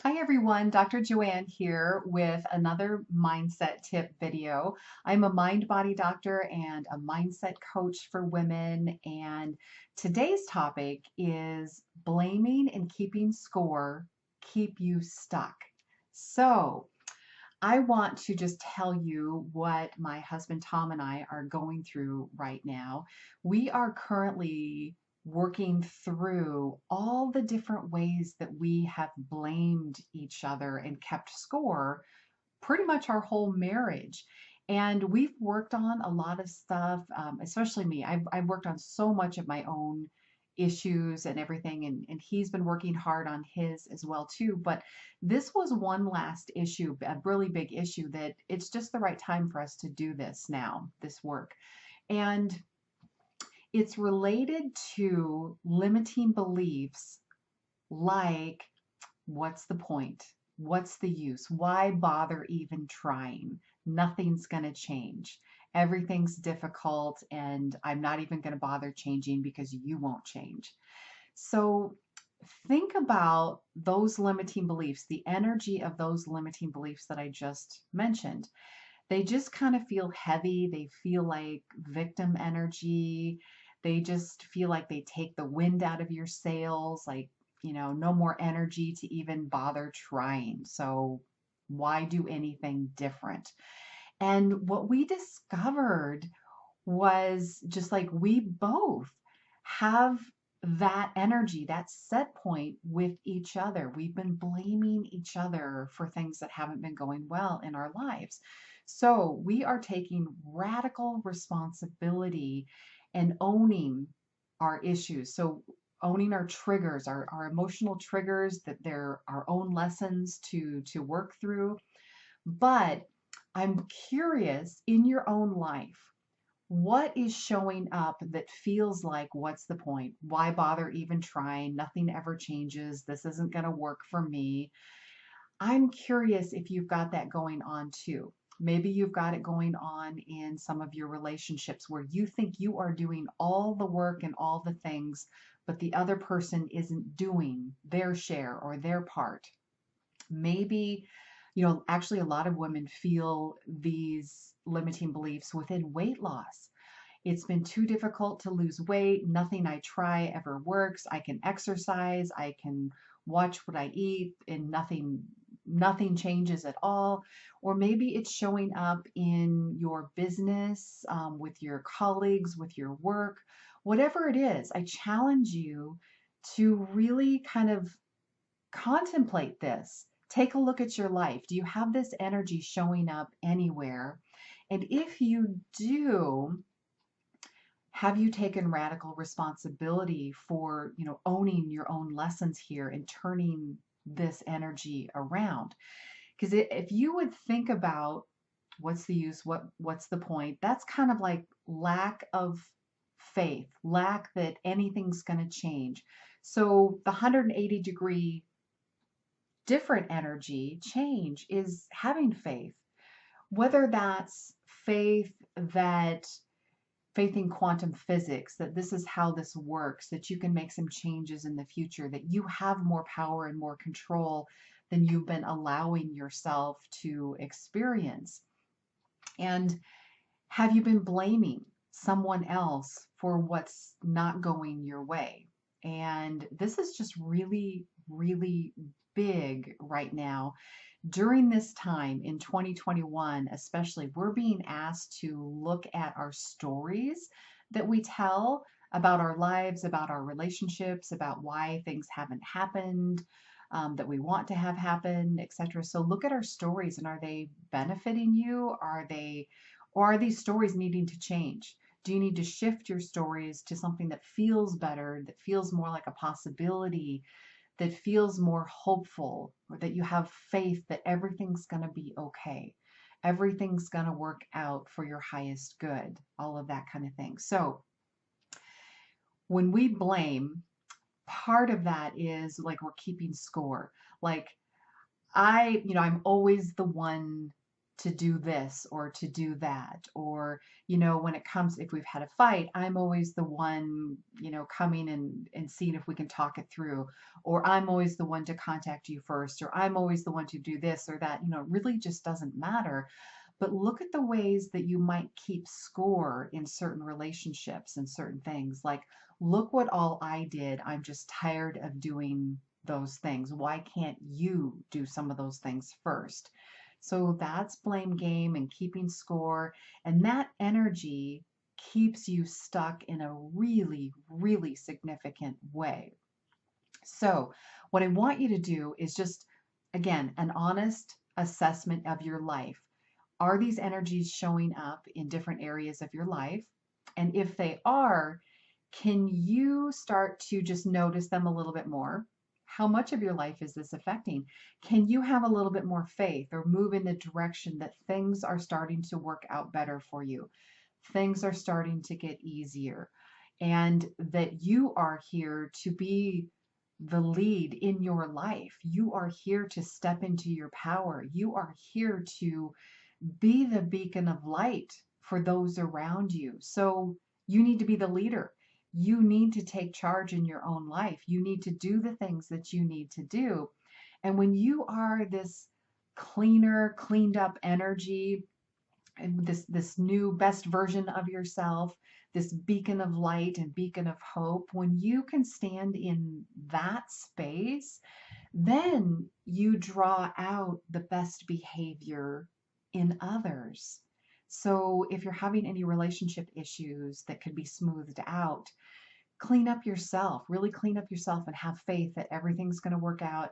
Hi everyone, Dr. Joanne here with another mindset tip video. I'm a mind body doctor and a mindset coach for women, and today's topic is blaming and keeping score keep you stuck. So, I want to just tell you what my husband Tom and I are going through right now. We are currently working through all the different ways that we have blamed each other and kept score pretty much our whole marriage. And we've worked on a lot of stuff, especially me. I've worked on so much of my own issues and everything, and he's been working hard on his as well too. But this was one last issue, a really big issue that it's just the right time for us to do this now, this work. And it's related to limiting beliefs like, what's the point? What's the use? Why bother even trying? Nothing's going to change. Everything's difficult, and I'm not even going to bother changing because you won't change. So think about those limiting beliefs, the energy of those limiting beliefs that I just mentioned. They just kind of feel heavy. They feel like victim energy. They just feel like they take the wind out of your sails, like, no more energy to even bother trying. So why do anything different? And what we discovered was just like we both have that energy, that set point with each other. We've been blaming each other for things that haven't been going well in our lives. So we are taking radical responsibility and owning our issues. So owning our triggers, our emotional triggers, that they're our own lessons to work through. But I'm curious, in your own life, what is showing up that feels like, what's the point? Why bother even trying? Nothing ever changes. This isn't going to work for me. I'm curious if you've got that going on too. Maybe you've got it going on in some of your relationships where you think you are doing all the work and all the things, but the other person isn't doing their share or their part. Maybe, actually, a lot of women feel these limiting beliefs within weight loss. It's been too difficult to lose weight. Nothing I try ever works. I can exercise, I can watch what I eat, and nothing changes at all. Or maybe it's showing up in your business, with your colleagues, with your work, whatever it is. I challenge you to really kind of contemplate this. Take a look at your life. Do you have this energy showing up anywhere? And if you do, have you taken radical responsibility for, owning your own lessons here and turning this energy around? Because if you would think about, what's the use, what's the point, that's kind of like lack of faith, lack that anything's going to change. So the 180-degree different energy change is having faith, whether that's that faith in quantum physics, that this is how this works, that you can make some changes in the future, that you have more power and more control than you've been allowing yourself to experience. And have you been blaming someone else for what's not going your way? And this is just really, really big right now. During this time in 2021, especially, we're being asked to look at our stories that we tell about our lives, about our relationships, about why things haven't happened, that we want to have happen, etc. So look at our stories, and are they benefiting you? Or are these stories needing to change? Do you need to shift your stories to something that feels better, that feels more like a possibility, that feels more hopeful, or that you have faith that everything's going to be okay? Everything's going to work out for your highest good, all of that kind of thing. So when we blame, part of that is like we're keeping score. Like I'm always the one to do this or to do that. Or, you know, when it comes, if we've had a fight, I'm always the one, you know, coming and seeing if we can talk it through. Or I'm always the one to contact you first. Or I'm always the one to do this or that. You know, it really just doesn't matter. But look at the ways that you might keep score in certain relationships and certain things. Like, look what all I did. I'm just tired of doing those things. Why can't you do some of those things first? So that's blame game and keeping score. And that energy keeps you stuck in a really, really significant way. So, what I want you to do is just, again, an honest assessment of your life. Are these energies showing up in different areas of your life? And if they are, can you start to just notice them a little bit more? How much of your life is this affecting? Can you have a little bit more faith or move in the direction that things are starting to work out better for you? Things are starting to get easier, and that you are here to be the lead in your life. You are here to step into your power. You are here to be the beacon of light for those around you. So you need to be the leader. You need to take charge in your own life. You need to do the things that you need to do. And when you are this cleaner, cleaned up energy, and this new best version of yourself, this beacon of light and beacon of hope, when you can stand in that space, then you draw out the best behavior in others. So if you're having any relationship issues that could be smoothed out, clean up yourself, really clean up yourself and have faith that everything's going to work out.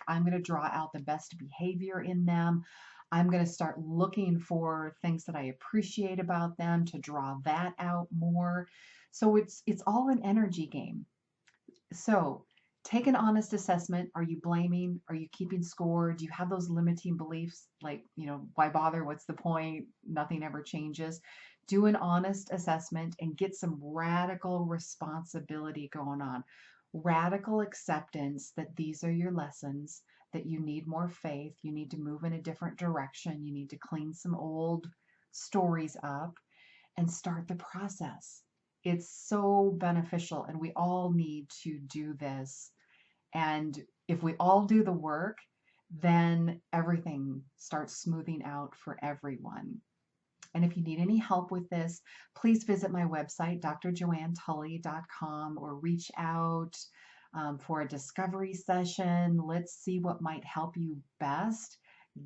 I'm going to draw out the best behavior in them. I'm going to start looking for things that I appreciate about them to draw that out more. So it's all an energy game. So take an honest assessment. Are you blaming? Are you keeping score? Do you have those limiting beliefs like, you know, why bother? What's the point? Nothing ever changes. Do an honest assessment and get some radical responsibility going on. Radical acceptance that these are your lessons, that you need more faith, you need to move in a different direction, you need to clean some old stories up and start the process. It's so beneficial, and we all need to do this. And if we all do the work, then everything starts smoothing out for everyone. And if you need any help with this, please visit my website, drjoannetully.com, or reach out for a discovery session. Let's see what might help you best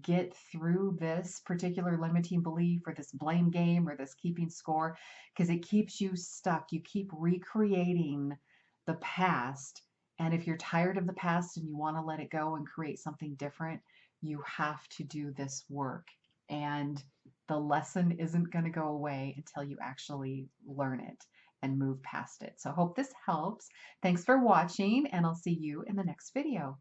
get through this particular limiting belief or this blame game or this keeping score, because it keeps you stuck. You keep recreating the past. And if you're tired of the past and you want to let it go and create something different, you have to do this work. And the lesson isn't going to go away until you actually learn it and move past it. So I hope this helps. Thanks for watching, and I'll see you in the next video.